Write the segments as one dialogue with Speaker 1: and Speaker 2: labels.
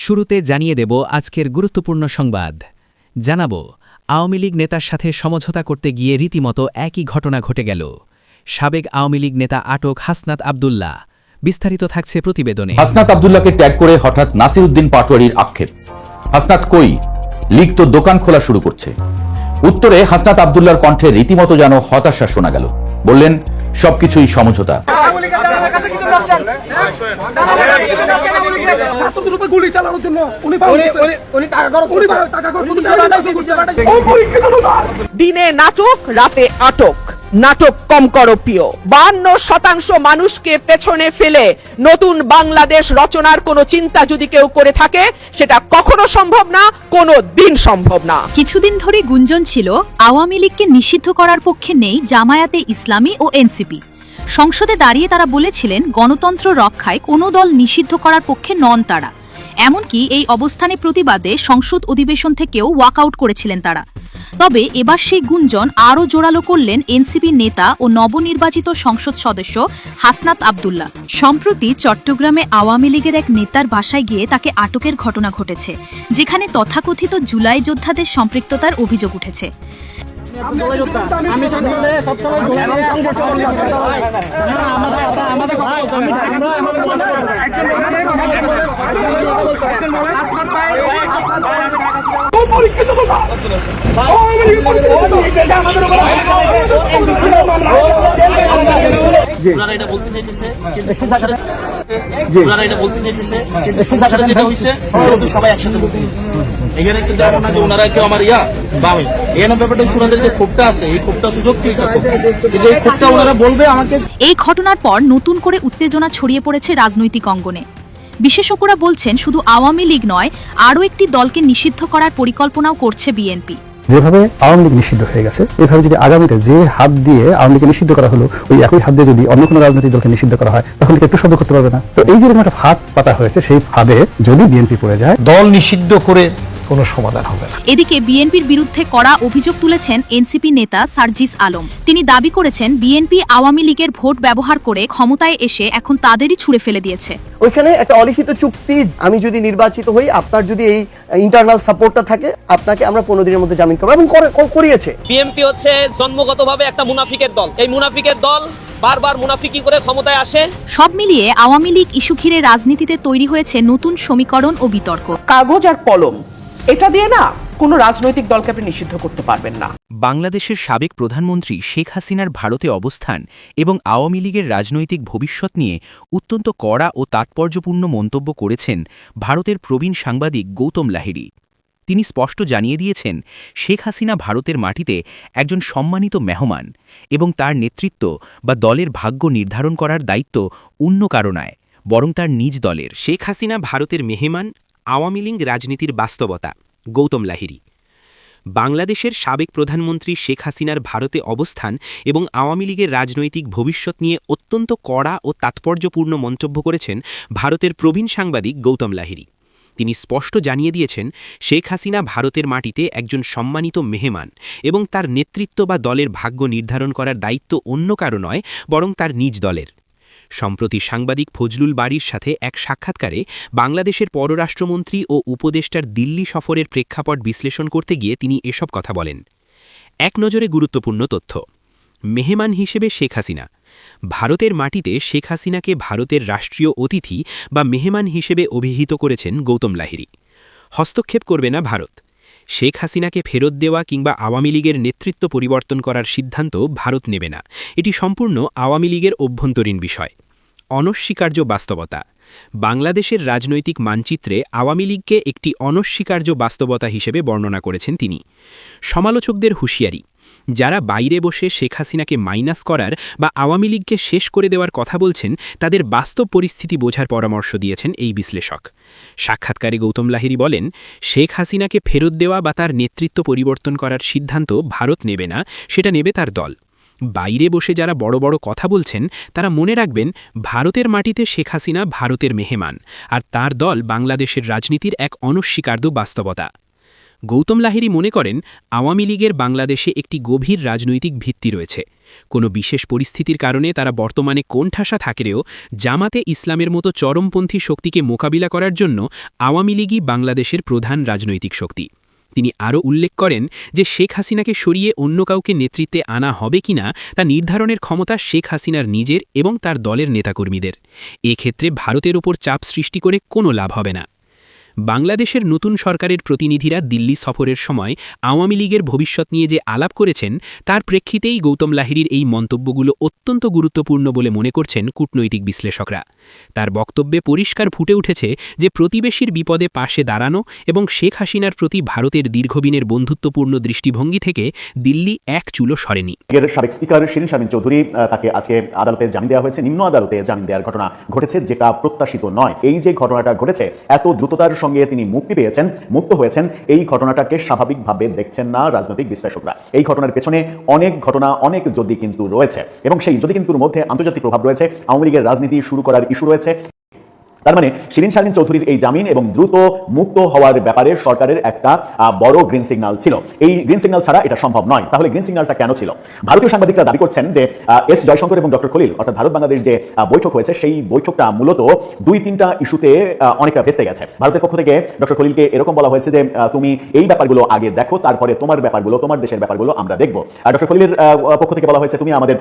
Speaker 1: শুরুতে জানিয়ে দেব আজকের গুরুত্বপূর্ণ সংবাদ। জানাব, আওয়ামী লীগ নেতার সাথে সমঝোতা করতে গিয়ে রীতিমতো একই ঘটনা ঘটে গেল। সাবেক আওয়ামী লীগ নেতা আটক হাসনাত আব্দুল্লাহ। বিস্তারিত থাকছে প্রতিবেদনে।
Speaker 2: হাসনাত আব্দুল্লাহকে ট্যাগ করে হঠাৎ নাসির উদ্দিন পাটোয়ারির আক্ষেপ, হাসনাত কই, লীগ তো দোকান খোলা শুরু করছে। উত্তরে হাসনাত আব্দুল্লাহর কণ্ঠে রীতিমতো যেন হতাশা শোনা গেল। বললেন, সবকিছুই সমঝোতা।
Speaker 3: দিনে নাটক, রাতে আটক। নাটক কম করো প্রিয়। 52% মানুষকে পেছনে ফেলে নতুন বাংলাদেশ রচনার কোনো চিন্তা যদি কেউ করে থাকে, সেটা কখনো সম্ভব না, কোনো দিন সম্ভব না।
Speaker 4: কিছুদিন ধরে গুঞ্জন ছিল আওয়ামী লীগকে নিষিদ্ধ করার পক্ষে নেই জামায়াতে ইসলামী ও এনসিপি। সংসদে দাঁড়িয়ে তারা বলেছিলেন গণতন্ত্র রক্ষায় কোনো দল নিষিদ্ধ করার পক্ষে নন তারা। এমনকি এই অবস্থানে প্রতিবাদে সংসদ অধিবেশন থেকেও ওয়াকআউট করেছিলেন তারা। তবে এবার সেই গুঞ্জন আরও জোরালো করলেন এনসিপি নেতা ও নবনির্বাচিত সংসদ সদস্য হাসনাত আব্দুল্লাহ। সম্প্রতি চট্টগ্রামে আওয়ামী লীগের এক নেতার বাসায় গিয়ে তাকে আটকের ঘটনা ঘটেছে, যেখানে তথাকথিত জুলাই যোদ্ধাদের সম্পৃক্ততার অভিযোগ উঠেছে। এই ঘটনার পর নতুন করে উত্তেজনা ছড়িয়ে পড়েছে রাজনৈতিক অঙ্গনে। বিশেষজ্ঞরা বলছেন, শুধু আওয়ামী লীগ নয়, আরও একটি দলকে নিষিদ্ধ করার পরিকল্পনাও করছে বিএনপি।
Speaker 5: যেভাবে আওয়ামী লীগ নিষিদ্ধ হয়ে গেছে, এভাবে যদি আগামীতে যে হাত দিয়ে আওয়ামী লীগকে নিষিদ্ধ করা হলো, ওই একই হাত দিয়ে যদি অন্য কোনো রাজনৈতিক দলকে নিষিদ্ধ করা হয়, তখন একটু শব্দ করতে পারবে না। তো এই যে একটা ফাঁদ পাতা হয়েছে, সেই ফাঁদে যদি বিএনপি পড়ে যায়,
Speaker 6: দল নিষিদ্ধ করে কোনো সমাধান হবে না।
Speaker 4: এদিকে বিএনপির বিরুদ্ধে কড়া অভিযোগ তুলেছেন এনসিপি নেতা সার্জিস আলম। তিনি দাবি করেছেন, বিএনপি আওয়ামী লীগের ভোট ব্যবহার করে ক্ষমতায় এসে এখন তাদেরই ছুঁড়ে ফেলে দিয়েছে।
Speaker 7: ওইখানে একটা অলিখিত চুক্তি, আমি যদি নির্বাচিত হই, আপনার যদি এই ইন্টারনাল সাপোর্টটা থাকে, আপনাকে আমরা 15 দিনের মধ্যে জামিন করবো, এবং করিয়েছে।
Speaker 8: বিএনপি হচ্ছে জন্মগতভাবে একটা মুনাফিকের দল। এই মুনাফিকের দল বারবার মুনাফিকি করে ক্ষমতায় আসে।
Speaker 4: সব মিলিয়ে আওয়ামী লীগ ইস্যু ঘিরে রাজনীতিতে তৈরি হয়েছে নতুন সমীকরণ ও বিতর্ক।
Speaker 3: কাগজ আর কলম, এটা দিয়ে না কোনো রাজনৈতিক দলকে আপনি নিষিদ্ধ করতে পারবেন না।
Speaker 1: বাংলাদেশের সাবেক প্রধানমন্ত্রী শেখ হাসিনার ভারতে অবস্থান এবং আওয়ামী লীগের রাজনৈতিক ভবিষ্যৎ নিয়ে অত্যন্ত কড়া ও তাৎপর্যপূর্ণ মন্তব্য করেছেন ভারতের প্রবীণ সাংবাদিক গৌতম লাহিড়ী। তিনি স্পষ্ট জানিয়ে দিয়েছেন, শেখ হাসিনা ভারতের মাটিতে একজন সম্মানিত মেহমান এবং তার নেতৃত্ব বা দলের ভাগ্য নির্ধারণ করার দায়িত্ব অন্য কারো নয়, বরং তার নিজ দলের। শেখ হাসিনা ভারতের মেহমান, আওয়ামী লীগ রাজনীতির বাস্তবতা। গৌতম লাহিড়ী। বাংলাদেশের সাবেক প্রধানমন্ত্রী শেখ হাসিনার ভারতে অবস্থান এবং আওয়ামী লীগের রাজনৈতিক ভবিষ্যৎ নিয়ে অত্যন্ত কড়া ও তাৎপর্যপূর্ণ মন্তব্য করেছেন ভারতের প্রবীণ সাংবাদিক গৌতম লাহিড়ী। তিনি স্পষ্ট জানিয়ে দিয়েছেন, শেখ হাসিনা ভারতের মাটিতে একজন সম্মানিত মেহমান এবং তার নেতৃত্ব বা দলের ভাগ্য নির্ধারণ করার দায়িত্ব অন্য কারো নয়, বরং তার নিজ দলের। সম্প্রতি সাংবাদিক ফজলুল বারীর সাথে এক সাক্ষাৎকারে বাংলাদেশের পররাষ্ট্রমন্ত্রী ও উপদেষ্টার দিল্লি সফরের প্রেক্ষাপট বিশ্লেষণ করতে গিয়ে তিনি এসব কথা বলেন। এক নজরে গুরুত্বপূর্ণ তথ্য। মেহমান হিসেবে শেখ হাসিনা। ভারতের মাটিতে শেখ হাসিনাকে ভারতের রাষ্ট্রীয় অতিথি বা মেহমান হিসেবে অভিহিত করেছেন গৌতম লাহিড়ী। হস্তক্ষেপ করবে না ভারত। শেখ হাসিনাকে ফেরত দেওয়া কিংবা আওয়ামী লীগের নেতৃত্ব পরিবর্তন করার সিদ্ধান্ত ভারত নেবে না, এটি সম্পূর্ণ আওয়ামী লীগের অভ্যন্তরীণ বিষয়। অনস্বীকার্য বাস্তবতা। বাংলাদেশের রাজনৈতিক মানচিত্রে আওয়ামী লীগকে একটি অনস্বীকার্য বাস্তবতা হিসেবে বর্ণনা করেছেন তিনি। সমালোচকদের হুঁশিয়ারি, যারা বাইরে বসে শেখ হাসিনাকে মাইনাস করার বা আওয়ামী লীগকে শেষ করে দেওয়ার কথা বলছেন, তাদের বাস্তব পরিস্থিতি বোঝার পরামর্শ দিয়েছেন এই বিশ্লেষক। সাক্ষাৎকারে গৌতম লাহিড়ী বলেন, শেখ হাসিনাকে ফেরত দেওয়া বা তার নেতৃত্ব পরিবর্তন করার সিদ্ধান্ত ভারত নেবে না, সেটা নেবে তার দল। বাইরে বসে যারা বড় বড় কথা বলছেন, তারা মনে রাখবেন, ভারতের মাটিতে শেখ হাসিনা ভারতের মেহমান, আর তার দল বাংলাদেশের রাজনীতির এক অনস্বীকার্য বাস্তবতা। গৌতম লাহিড়ী মনে করেন, আওয়ামী লীগের বাংলাদেশে একটি গভীর রাজনৈতিক ভিত্তি রয়েছে।
Speaker 9: কোনো বিশেষ পরিস্থিতির কারণে তারা বর্তমানে কোণঠাসা থাকলেও জামাতে ইসলামের মতো চরমপন্থী শক্তিকে মোকাবিলা করার জন্য আওয়ামী লীগই বাংলাদেশের প্রধান রাজনৈতিক শক্তি। তিনি আরও উল্লেখ করেন যে শেখ হাসিনাকে সরিয়ে অন্য কাউকে নেতৃত্বে আনা হবে কিনা তা নির্ধারণের ক্ষমতা শেখ হাসিনার নিজের এবং তার দলের নেতাকর্মীদের। এক্ষেত্রে ভারতের ওপর চাপ সৃষ্টি করে কোনো লাভ হবে না। বাংলাদেশের নতুন সরকারের প্রতিনিধিরা দিল্লি সফরের সময় আওয়ামী লীগের ভবিষ্যৎ নিয়ে যে আলাপ করেছেন তার প্রেক্ষিতেই গৌতম লাহিড়ীর এই মন্তব্যগুলো অত্যন্ত গুরুত্বপূর্ণ বলে মনে করছেন কূটনৈতিক বিশ্লেষকরা। তার বক্তব্যে পরিষ্কার ফুটে উঠেছে যে প্রতিবেশীর বিপদে পাশে দাঁড়ানো এবং শেখ হাসিনার প্রতি ভারতের দীর্ঘদিনের বন্ধুত্বপূর্ণ দৃষ্টিভঙ্গি থেকে দিল্লি এক চুলো সরেনি।
Speaker 10: সাবেক স্পিকার শিরিন শারমিন চৌধুরী তাকে আজকে আদালতে জামিন দেওয়া হয়েছে, নিম্ন আদালতে জামিন দেওয়ার ঘটনা ঘটেছে, যেটা প্রত্যাশিত নয়। এই যে ঘটনাটা ঘটেছে, এত দ্রুততার সঙ্গে তিনি মুক্ত হয়েছেন, এই ঘটনাটাকে স্বাভাবিকভাবে দেখছেন না রাজনৈতিক বিশ্লেষকরা। এই ঘটনার পেছনে অনেক ঘটনা, অনেক যদি কিন্তু রয়েছে, এবং সেই যদি কিন্তুর মধ্যে আন্তর্জাতিক প্রভাব রয়েছে, আওয়ামী লীগের রাজনীতি শুরু করার ইস্যু রয়েছে। তার মানে শিরিন শারমিন চৌধুরীর এই জামিন এবং দ্রুত মুক্ত হওয়ার ব্যাপারে সরকারের একটা বড় গ্রিন সিগন্যাল ছিল। এই গ্রিন সিগন্যাল ছাড়া এটা সম্ভব নয়। তাহলে গ্রিন সিগন্যালটা কেন ছিল? ভারতীয় সাংবাদিকরা দাবি করছেন যে এস জয়শঙ্কর এবং ডক্টর খলিল, অর্থাৎ ভারত বাংলাদেশ যে বৈঠক হয়েছে, সেই বৈঠকটা মূলত 2-3টা ইস্যুতে অনেকটা ভেস্তে গেছে। ভারতের পক্ষ থেকে ডক্টর খলিলকে এরকম বলা হয়েছে যে তুমি এই ব্যাপারগুলো আগে দেখো, তারপরে তোমার ব্যাপারগুলো, তোমার দেশের ব্যাপারগুলো আমরা দেখব। ডক্টর খলিলের পক্ষ থেকে বলা হয়েছে তুমি আমাদের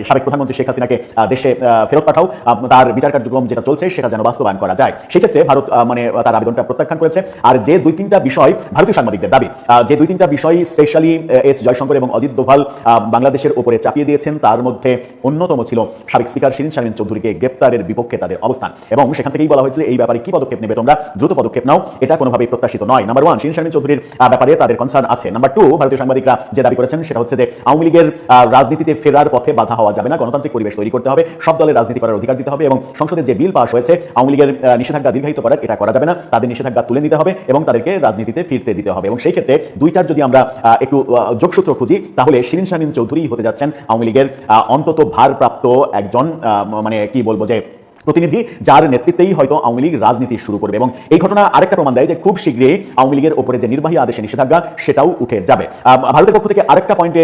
Speaker 10: সাবেক প্রধানমন্ত্রী শেখ হাসিনাকে দেশে ফেরত পাঠাও, তার বিচার কার্যক্রম যেটা চলছে সেটা যেন বাস্তবায়ন করা যায়। সেক্ষেত্রে ভারত তার আবেদনটা প্রত্যাখ্যান করেছে। আর যে 2-3টা বিষয় ভারতীয় সাংবাদিকদের দাবি, যে 2-3টা বিষয় স্পেশালি এস জয়শঙ্কর এবং অজিত দোভাল বাংলাদেশের উপরে চাপিয়ে দিয়েছেন, তার মধ্যে অন্যতম ছিল সাবেক স্পিকার শিরিন শারমিন চৌধুরীকে গ্রেপ্তারের বিপক্ষে তাদের অবস্থান। এবং সেখান থেকেই বলা হয়েছিল এই ব্যাপারে কি পদক্ষেপ নেবে তোমরা, দ্রুত পদক্ষেপ নাও, এটা কোনোভাবেই প্রত্যাশিত নয়। নাম্বার 1, শিরিন শারমিন চৌধুরীর ব্যাপারে তাদের কনসার্ন আছে। নাম্বার 2, ভারতীয় সাংবাদিকরা যে দাবি করেছেন সেটা হচ্ছে যে আওয়ামী লীগের রাজনীতিতে ফেরার পথে বাধা হওয়া যাবে না, গণতান্ত্রিক পরিবেশ তৈরি করতে হবে, সব দলের রাজনীতি করার অধিকার দিতে হবে, এবং সংসদে যে বিল পাস হয়েছে আওয়ামী লীগের নিষেধাজ্ঞা দীর্ঘায়িত করার, এটা করা যাবে না, তাদের নিষেধাজ্ঞা তুলে নিতে হবে এবং তাদেরকে রাজনীতিতে ফিরতে দিতে হবে। এবং সেই ক্ষেত্রে দুইটার যদি আমরা একটু যোগসূত্র খুঁজি, তাহলে শিরিন শারমিন চৌধুরী হতে যাচ্ছেন আওয়ামী লীগের অন্তত ভারপ্রাপ্ত একজন কি বলবো যে প্রতিনিধি, যার নেতৃত্বেই হয়তো আওয়ামী লীগ রাজনীতি শুরু করবে। এবং এই ঘটনা আরেকটা প্রমাণ দেয় যে খুব শীঘ্রই আওয়ামী লীগের উপরে যে নির্বাহী আদেশে নিষেধাজ্ঞা, সেটাও উঠে যাবে। ভারতের পক্ষ থেকে আরেকটা পয়েন্টে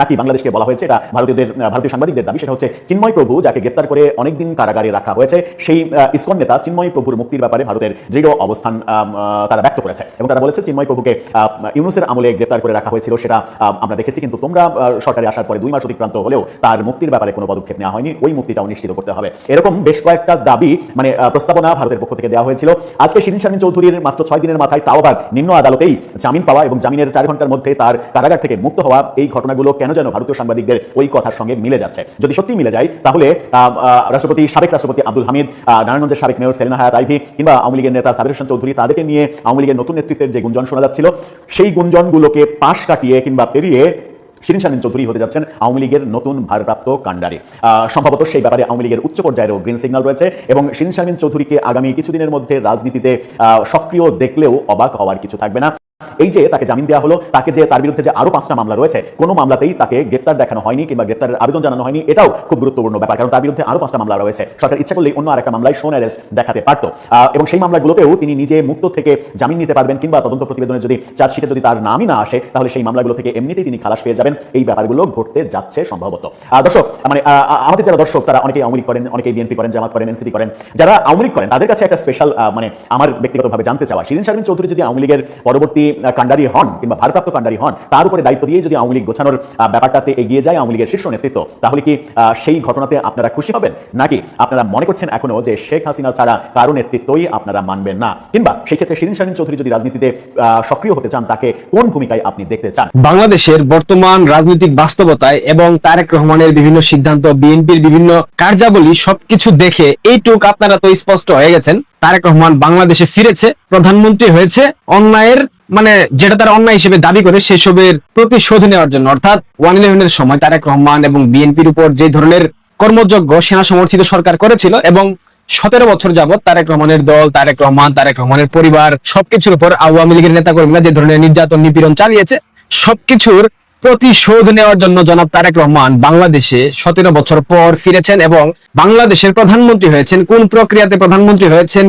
Speaker 10: নাকি বাংলাদেশকে বলা হয়েছে, এটা ভারতীয় সাংবাদিকদের দাবি, সেটা হচ্ছে চিন্ময় প্রভু, যাকে গ্রেপ্তার করে অনেকদিন কারাগারে রাখা হয়েছে, সেই ইসকন নেতা চিন্ময় প্রভুর মুক্তির ব্যাপারে ভারতের দৃঢ় অবস্থান তারা ব্যক্ত করেছে। এবং তারা বলেছে চিন্ময় প্রভুকে ইউনূসের আমলে গ্রেপ্তার করে রাখা হয়েছিল, সেটা আমরা দেখেছি, কিন্তু তোমরা সরকারে আসার পরে 2 মাস অতিক্রান্ত হলেও তার মুক্তির ব্যাপারে কোনো পদক্ষেপ নেওয়া হয়নি, ওই মুক্তিটাও নিশ্চিত করতে হবে। এরকম বেশ কয়েকটা দাবি প্রস্তাবনা ভারতের পক্ষ থেকে দেওয়া হয়েছিল। আজকে শিরিন শারমিন চৌধুরীর মাত্র 6 দিনের মাথায়, তাও আবার নিম্ন আদালতেই জামিন পাওয়া এবং জামিনের 4 ঘন্টার মধ্যে তার কারাগার থেকে মুক্ত হওয়া, এই ঘটনাগুলো কেন যেন ভারতীয় সাংবাদিকদের ওই কথার সঙ্গে মিলে যাচ্ছে। যদি সত্যি মিলে যায়, তাহলে সাবেক রাষ্ট্রপতি আব্দুল হামিদ, নারায়ণগঞ্জের সাবেক মেয়র সেলিনা হায়াত আইভি কিংবা আওয়ামী লীগের নেতা সাবির হোসেন চৌধুরী, তাদেরকে নিয়ে আওয়ামী লীগের নতুন নেতৃত্বের যে গুঞ্জন শোনা যাচ্ছিল, সেই গুঞ্জনগুলোকে পাশ কাটিয়ে কিংবা পেরিয়ে শিরিন শারমিন চৌধুরী হতে যাচ্ছেন আওয়ামী লীগের নতুন ভারপ্রাপ্ত কাণ্ডারি। সম্ভবত সেই ব্যাপারে আওয়ামী লীগের উচ্চ পর্যায়েরও গ্রিন সিগন্যাল রয়েছে, এবং শিরিন শারমিন চৌধুরীকে আগামী কিছুদিনের মধ্যে রাজনীতিতে সক্রিয় দেখলেও অবাক হওয়ার কিছু থাকবে না। এই যে তাকে জামিন দেওয়া হলো, তাকে যে তার বিরুদ্ধে যে আরো 5টা মামলা রয়েছে, কোনো মামলাতেই তাকে গ্রেপ্তার দেখানো হয়নি কিংবা গ্রেপ্তারের আবেদন জানানো হয়নি, এটাও খুব গুরুত্বপূর্ণ ব্যাপার, কারণ তার বিরুদ্ধে আরো 5টা মামলা রয়েছে। সরকার ইচ্ছা করলেই অন্য আরেকটা মামলায় শোন অ্যারেস্ট দেখাতে পারত, এবং সেই মামলাগুলোতেও তিনি নিজে মুক্ত থেকে জামিন নিতে পারবেন, কিংবা তদন্ত প্রতিবেদনে যদি চার্জশিটে যদি তার নামই না আসে, তাহলে সেই মামলাগুলো থেকে এমনিতেই তিনি খালাস পেয়ে যাবেন। এই ব্যাপারগুলো ঘটতে যাচ্ছে সম্ভবত। দর্শক, আমাদের যারা দর্শক, তারা অনেকেই আওয়ামী লীগ করেন, অনেকেই বিএনপি করেন, জামাত করেন, এনসিপি করেন, যারা আওয়ামী লীগ করেন, তাদের কাছে একটা স্পেশাল আমার ব্যক্তিগতভাবে জানতে চাওয়া, শিরিন শারমিন চৌধুরী যদি আওয়ামী লীগের পরবর্তী কাণ্ডারি হন কিংবা ভারপ্রাপ্ত কাণ্ডারি হন, তার উপরে দায়িত্ব দিয়ে যদি আওয়ামী লীগ গোছানোর ব্যাপারটাতে এগিয়ে যায় আওয়ামী লীগের শীর্ষ নেতৃত্ব, তাহলে কি সেই ঘটনাতে আপনারা খুশি হবেন, নাকি আপনারা মনে করছেন এখনো যে শেখ হাসিনা ছাড়া কারো নেতৃত্বই আপনারা মানবেন না? কিংবা সেই ক্ষেত্রে শিরিন শারমিন চৌধুরী যদি রাজনীতিতে সক্রিয় হতে চান, তাকে কোন ভূমিকায় আপনি দেখতে চান?
Speaker 11: বাংলাদেশের বর্তমান রাজনৈতিক বাস্তবতায় এবং তারেক রহমানের বিভিন্ন সিদ্ধান্ত, বিএনপির বিভিন্ন কার্যাবলী, সবকিছু দেখে এইটুক আপনারা তো স্পষ্ট হয়ে গেছেন, তারেক রহমান বাংলাদেশে ফিরেছে, প্রধানমন্ত্রী হয়েছে, অন্যায়ের যেটা তারা অন্যায় হিসেবে দাবি করে সেসবের প্রতিশোধ নেওয়ার জন্য। অর্থাৎ 1/11-এর সময় তারেক রহমান এবং বিএনপির উপর যে ধরনের কর্মযজ্ঞ সেনা সমর্থিত সরকার করেছিল, এবং 17 বছর যাবৎ তারেক রহমানের দল, তারেক রহমানের পরিবার, সবকিছুর উপর আওয়ামী লীগের নেতাকর্মীরা যে ধরনের নির্যাতন, নিপীড়ন চালিয়েছে, সবকিছুর প্রতিশোধ নেওয়ার জন্য জনাব তারেক রহমান বাংলাদেশে 17 বছর পর ফিরেছেন এবং বাংলাদেশের প্রধানমন্ত্রী হয়েছেন। কোন প্রক্রিয়াতে প্রধানমন্ত্রী হয়েছেন,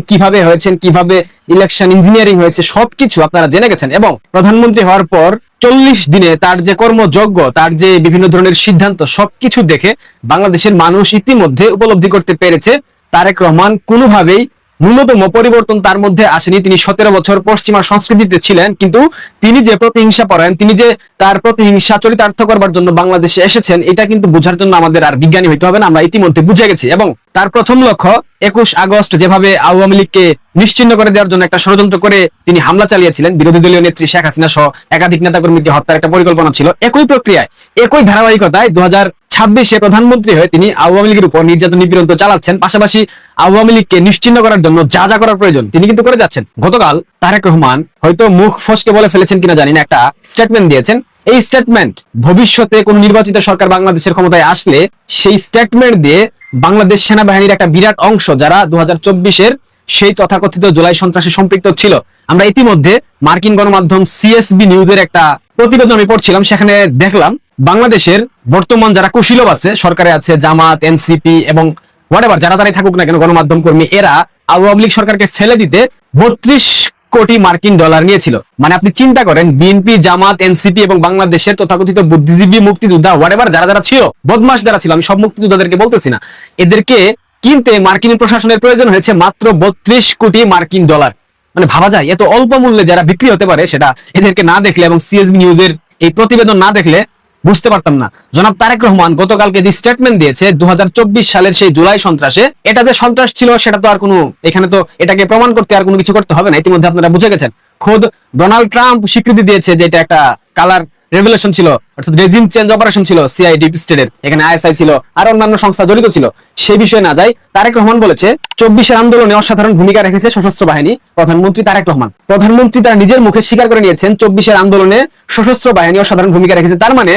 Speaker 11: কিভাবে ইলেকশন ইঞ্জিনিয়ারিং হয়েছে, সবকিছু আপনারা জেনে গেছেন। এবং প্রধানমন্ত্রী হওয়ার পর 40 দিনে তার যে কর্মযজ্ঞ, তার যে বিভিন্ন ধরনের সিদ্ধান্ত, সবকিছু দেখে বাংলাদেশের মানুষ ইতিমধ্যে উপলব্ধি করতে পেরেছে তারেক রহমান কোনোভাবেই ন্যূনতম পরিবর্তন তার মধ্যে আসেনি। তিনি 17 বছর পশ্চিমা সংস্কৃতিতে ছিলেন, কিন্তু তিনি যে প্রতিহিংসা পরায়ণ, তিনি যে তার প্রতিহিংসা চরিতার্থ করবার জন্য বাংলাদেশে এসেছেন, এটা কিন্তু বোঝার জন্য আমাদের আর বিজ্ঞানী হইতে হবে না, আমরা ইতিমধ্যে বুঝে গেছি। এবং তার প্রথম লক্ষ্য 21 আগস্ট যেভাবে আওয়ামী লীগকে নিশ্চিহ্ন করে দেওয়ার জন্য একটা ষড়যন্ত্র করে তিনি হামলা চালিয়েছিলেন, বিরোধী দলীয় নেত্রী শেখ হাসিনা সহ একাধিক নেতাকর্মীকে হত্যার একটা পরিকল্পনা ছিল। একই প্রক্রিয়ায়, একই ধারাবাহিকতায় 2026-এ প্রধানমন্ত্রী হয়ে তিনি আওয়ামী লীগের উপর নির্যাতন নিপীড়ন তো চালাচ্ছেন, পাশাপাশি আওয়ামী লীগকে নিশ্চিহ্ন করার জন্য যা যা করার প্রয়োজন তিনি কিন্তু করে যাচ্ছেন। গতকাল তারেক রহমান হয়তো মুখ ফসকে বলে ফেলেছেন কিনা জানি না, একটা স্টেটমেন্ট দিয়েছেন। এই স্টেটমেন্ট ভবিষ্যতে কোন নির্বাচিত সরকার বাংলাদেশের ক্ষমতায় আসলে সেই স্টেটমেন্ট দিয়ে বাংলাদেশ সেনাবাহিনীর একটা বিরাট অংশ, যারা 2024-এর সেই তথাকথিত জুলাই সন্ত্রাসে সম্পৃক্ত ছিল, আমরা ইতিমধ্যে মার্কিন গণমাধ্যম সিএসবি নিউজের একটা প্রতিবেদন আমি পড়ছিলাম, সেখানে দেখলাম বাংলাদেশের বর্তমান যারা কুশীলব আছে, সরকারে আছে জামাত, এনসিপি এবং হোয়াটএভার যারা তারাই থাকুক না কেন, গণমাধ্যম কর্মী, এরা আওয়ামী লীগ সরকারকে ফেলে দিতে 32 কোটি মার্কিন ডলার নিয়েছিল। মানে আপনি চিন্তা করেন, বিএনপি, জামাত, এনসিপি এবং বাংলাদেশের তথাকথিত বুদ্ধিজীবী, মুক্তিযোদ্ধা, হোয়াটএভার যারা ছিল, বদমাশ যারা ছিল, আমি সব মুক্তিযোদ্ধাদেরকে বলতেছি না, এদেরকে কিনতে মার্কিন প্রশাসনের প্রয়োজন হয়েছে মাত্র 32 কোটি মার্কিন ডলার। মানে ভাবা যায় এত অল্প মূল্যে যারা বিক্রি হতে পারে, সেটা এদেরকে না দেখলে এবং সিএসবি নিউজের এই প্রতিবেদন না দেখলে বুঝতে পারতাম না। জনাব তারেক রহমান গতকালকে যে স্টেটমেন্ট দিয়েছে 2024 সালের সেই জুলাই সন্ত্রাসে, এটা যে সন্ত্রাস ছিল সেটা তো আর কোনো, এখানে তো এটাকে প্রমাণ করতে আর কোনো কিছু করতে হবে না, ইতিমধ্যে আপনারা বুঝে গেছেন। খোদ ডোনাল্ড ট্রাম্প স্বীকৃতি দিয়েছে যে এটা একটা কালার রেভলিউশন ছিল, অর্থাৎ রেজিম চেঞ্জ অপারেশন ছিল সিআই ডিপ স্টেটের, এখানে আইএসআই ছিল আর অন্যান্য সংস্থা জড়িত ছিল। সেই বিষয়ে না যাই, তারেক রহমান বলেছে 24-এর আন্দোলনে অসাধারণ ভূমিকা রেখেছে সশস্ত্র বাহিনী। প্রধানমন্ত্রী তারেক রহমান, প্রধানমন্ত্রী তার নিজের মুখে স্বীকার করে নিয়েছেন 24-এর আন্দোলনে সশস্ত্র বাহিনী অসাধারণ ভূমিকা রেখেছে। তার মানে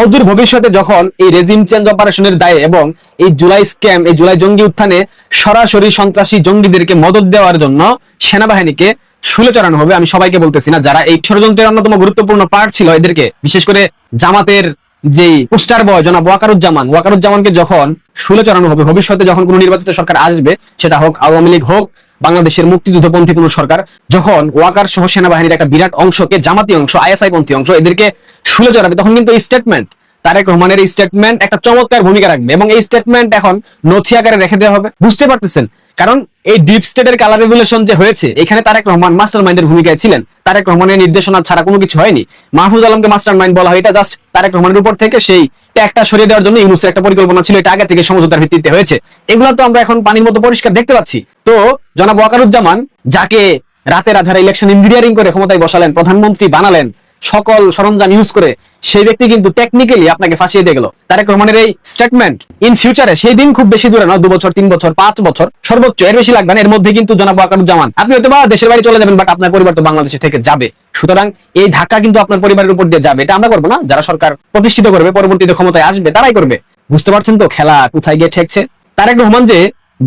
Speaker 11: অদূর ভবিষ্যতে যখন এই রেজিম চেঞ্জ অপারেশনের দায়ে এবং এই জুলাই স্ক্যাম, এই জুলাই জঙ্গি উত্থানে সরাসরি সন্ত্রাসী জঙ্গিদেরকে মদত দেওয়ার জন্য সেনাবাহিনীকে শুলে চড়ানো হবে, আমি সবাইকে বলতেছি না, যারা এই ষড়যন্ত্রের অন্যতম গুরুত্বপূর্ণ পার্ট ছিল, এদেরকে, বিশেষ করে জামাতের যে পোস্টার বয় জনাব ওয়াকারুজ্জামানকে যখন শুলে চড়ানো হবে, ভবিষ্যতে যখন কোনো নির্বাচিত সরকার আসবে, সেটা হোক আওয়ামী লীগ, হোক বাংলাদেশের মুক্তিযুদ্ধপন্থী কোন সরকার, যখন ওয়াকার সহ সেনাবাহিনীর একটা বিরাট অংশকে, জামাতি অংশ, আইএসআই পন্থী অংশ, এদেরকে শুলে চড়াবে, তখন কিন্তু এই স্টেটমেন্ট, তারেক রহমানের এই স্টেটমেন্ট একটা চমৎকার ভূমিকা রাখবে। এবং এই স্টেটমেন্ট এখন নথি আকারে রেখে দেওয়া হবে, বুঝতে পারতেছেন? কারণ এই ডিপ স্টেটের কালার রেভলিউশন যে হয়েছে, এখানে তারেক রহমান মাস্টার মাইন্ডের ভূমিকায় ছিলেন। তারেক রহমানের নির্দেশনা ছাড়া কোনো কিছু হয়নি। মাহফুজ আলমকে মাস্টার মাইন্ড বলা হয়, এটা জাস্ট তারেক রহমানের উপর থেকে সেই ট্যাগটা সরিয়ে দেওয়ার জন্য ইউনূসের একটা পরিকল্পনা ছিল, এটা আগে থেকে সমঝোতার ভিত্তিতে হয়েছে। এগুলো তো আমরা এখন পানির মতো পরিষ্কার দেখতে পাচ্ছি। তো জনাব ওয়াকারুজ্জামান, যাকে রাতের আধারে ইলেকশন ইঞ্জিনিয়ারিং করে ক্ষমতায় বসালেন, প্রধানমন্ত্রী বানালেন সকল সরঞ্জাম ইউজ করে, সেই ব্যক্তি কিন্তু টেকনিক্যালি আপনাকে ফাঁসিয়ে দিয়ে গেল। তারেক রহমানের এই স্টেটমেন্ট ইন ফিউচারে, সেই দিন খুব বেশি দূরে নয়, 2 বছর, 3 বছর, 5 বছর সর্বোচ্চ, এর বেশি লাগবে না। এর মধ্যে কিন্তু জনাব ওয়াকারুজ্জামান, আপনি হয়তো বা দেশের বাড়ি চলে যাবেন, বাট আপনার পরিবার তো বাংলাদেশে থেকে যাবে। সুতরাং এই ধাক্কা কিন্তু আপনার পরিবারের উপর দিয়ে যাবে। এটা আমরা করবো না, যারা সরকার প্রতিষ্ঠিত করবে, পরবর্তীতে ক্ষমতায় আসবে, তারাই করবে। বুঝতে পারছেন তো খেলা কোথায় গিয়ে ঠেকছে? তারেক রহমান যে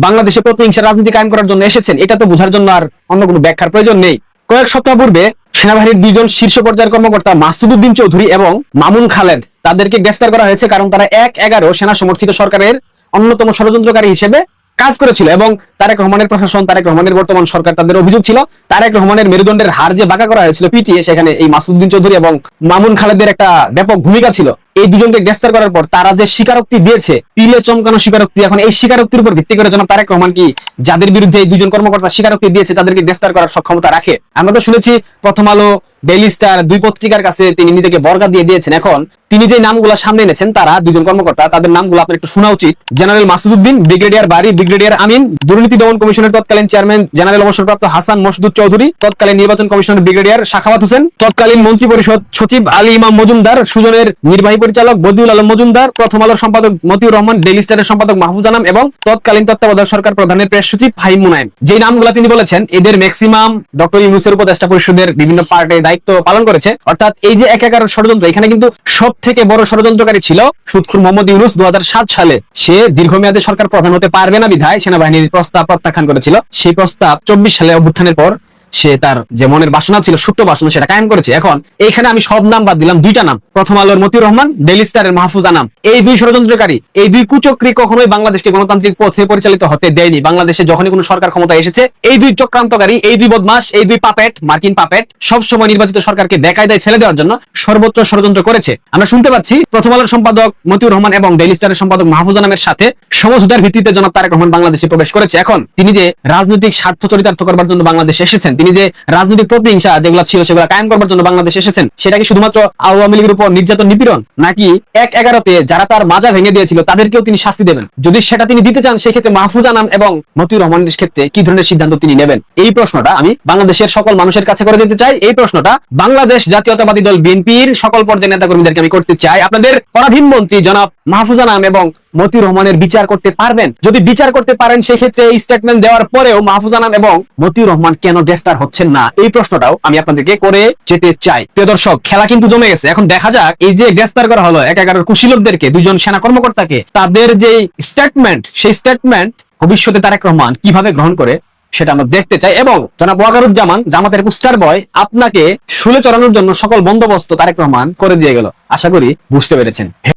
Speaker 11: বাংলাদেশে প্রতিহিংসা রাজনীতি কায়েম করার জন্য এসেছেন, এটা তো বোঝার জন্য আর অন্য কোনো ব্যাখ্যার প্রয়োজন নেই। কয়েক সপ্তাহ পূর্বে সেনাবাহিনীর 2 জন শীর্ষ পর্যায়ের কর্মকর্তা মাসুদ উদ্দিন চৌধুরী এবং মামুন খালেদ, তাদেরকে গ্রেফতার করা হয়েছে, কারণ তারা 1/11 সেনা সমর্থিত সরকারের অন্যতম ষড়যন্ত্রকারী হিসেবে কাজ করেছিল। এবং তারেক রহমানের প্রশাসন, তারেক রহমানের বর্তমান সরকার, তাদের অভিযোগ ছিল তারেক রহমানের মেরুদণ্ডের হাড় যে বাঁকা করা হয়েছিল পিটিয়ে, সেখানে এই মাসুদ উদ্দিন চৌধুরী এবং মামুন খালেদের একটা ব্যাপক ভূমিকা ছিল। এই দুজনকে গ্রেফতার করার পর তারা যে স্বীকারোক্তি দিয়েছে, পিলে চমকানো স্বীকারোক্তি, এখন এই স্বীকারোক্তির উপর ভিত্তি করে জনাব তারেক রহমান কি যাদের বিরুদ্ধে এই 2 জন কর্মকর্তা স্বীকারোক্তি দিয়েছে তাদেরকে গ্রেফতার করার সক্ষমতা রাখে? আমরা তো শুনেছি প্রথম আলো, ডেইলি স্টার, 2 পত্রিকার কাছে তিনি নিজেকে বর্গা দিয়ে দিয়েছেন। এখন তিনি যে নামগুলো সামনে এনেছেন, তারা 2 জন কর্মকর্তা, তাদের নামগুলো আপনার একটু শোনা উচিত। জেনারেল মাসুদ উদ্দিন, ব্রিগেডিয়ার বারী, ব্রিগেডিয়ার আমিন, দুর্নীতি দমন কমিশনের তৎকালীন চেয়ারম্যান জেনারেল অবসরপ্রাপ্ত হাসান মসদুদ চৌধুরী, তৎকালীন নির্বাচন কমিশনের ব্রিগেডিয়ার সাখাওয়াত হোসেন, তৎকালীন মন্ত্রী পরিষদ সচিব আলী ইমাম মজুমদার, সুজনের নির্বাহী পরিচালক বদিউল আলম মজুমদার, প্রথম আলোর সম্পাদক মতিউর রহমান, ডেইলি স্টারের সম্পাদক মাহফুজ আনাম এবং তৎকালীন তত্ত্বাবধায়ক সরকার প্রধানের প্রেস সচিব ফাহিম মুনায়েম। যে নামগুলো তিনি বলেছেন, এদের ম্যাক্সিমাম ডক্টর ইউনূসের উপদেষ্টা পরিষদের বিভিন্ন পার্টে দায়িত্ব পালন করেছে। অর্থাৎ এই যে 1/11 ষড়যন্ত্র, এখানে কিন্তু সব থেকে বড় ষড়যন্ত্রকারী ছিল সুদখোর মোহাম্মদ ইউনূস। 2007 সালে সে দীর্ঘমেয়াদে সরকার প্রধান হতে পারবে না বিধায় সেনাবাহিনীর প্রস্তাব প্রত্যাখ্যান করেছিল। সেই প্রস্তাব 24 সালে অভ্যুত্থানের পর সে তার যে মনের বাসনা ছিল, সুপ্ত বাসনা, সেটা কায়েম করেছে। এখন এইখানে আমি সব নাম বাদ দিলাম, দুইটা নাম, প্রথম আলোর মতিউর রহমান, ডেইলি স্টারের মাহফুজ আনাম। এই দুই ষড়যন্ত্রকারী, এই দুই কুচক্রী কখনোই বাংলাদেশকে গণতান্ত্রিক পথে পরিচালিত হতে দেয়নি। বাংলাদেশে যখনই কোনো সরকার ক্ষমতা এসেছে, এই দুই চক্রান্তকারী, এই দুই বদমাশ, এই দুই পাপেট, মার্কিন পাপেট, সবসময় নির্বাচিত সরকারকে বেকায়দায় ফেলে দেওয়ার জন্য সর্বোচ্চ ষড়যন্ত্র করেছে। আমরা শুনতে পাচ্ছি প্রথম আলোর সম্পাদক মতিউর রহমান এবং ডেইলি স্টারের সম্পাদক মাহফুজ আনামের সাথে সমঝোতার ভিত্তিতে জনাব তারেক রহমান বাংলাদেশে প্রবেশ করেছে। এখন তিনি যে রাজনৈতিক স্বার্থ চরিতার্থ করবার জন্য বাংলাদেশে এসেছেন, তিনি যে রাজনৈতিক প্রতিহিংসা যেগুলো ছিল সেগুলো কায়েম করবার জন্য বাংলাদেশে এসেছেন, সেটা কি শুধুমাত্র আওয়ামী লীগের উপর নির্যাতন নিপীড়ন, নাকি ১/১১-তে যারা তার মাজা ভেঙে দিয়েছিল তাদেরকেও তিনি শাস্তি দেবেন? যদি সেটা তিনি দিতে চান, সেক্ষেত্রে মাহফুজ আনাম এবং মতিউর রহমানের ক্ষেত্রে কি ধরনের সিদ্ধান্ত তিনি নেবেন? এই প্রশ্নটা আমি বাংলাদেশের সকল মানুষের কাছে করে দিতে চাই। এই প্রশ্নটা বাংলাদেশ জাতীয়তাবাদী দল বিএনপির সকল পর্যায়ের নেতাকর্মীদেরকে আমি করতে চাই। আপনাদের পরাধীন মন্ত্রী জনাব মাহফুজ আনাম এবং মতিউর রহমানের বিচার করতে পারবেন? যদি বিচার করতে পারেন, সেক্ষেত্রে এই স্টেটমেন্ট দেওয়ার পরেও মাহফুজ আনাম এবং মতিউর রহমান কেন গ্রেফতার হচ্ছেন না, এই প্রশ্নটাও আমি আপনাদেরকে করে যেতে চাই। প্রিয় দর্শক, খেলা কিন্তু জমে গেছে। এখন দেখা যাক এই যে গ্রেফতার করা হলো ১/১১-র কুশীলবদেরকে, দুইজন সেনা কর্মকর্তাকে, তাদের যে স্টেটমেন্ট, সেই স্টেটমেন্ট ভবিষ্যতে তারেক রহমান কিভাবে গ্রহণ করে সেটা আমরা দেখতে চাই। এবং জনাব ওয়াকারুজ্জামান, জামাতের পোস্টার বয়, আপনাকে শুলে চড়ানোর জন্য সকল বন্দোবস্ত তারেক রহমান করে দিয়ে গেল। আশা করি বুঝতে পেরেছেন।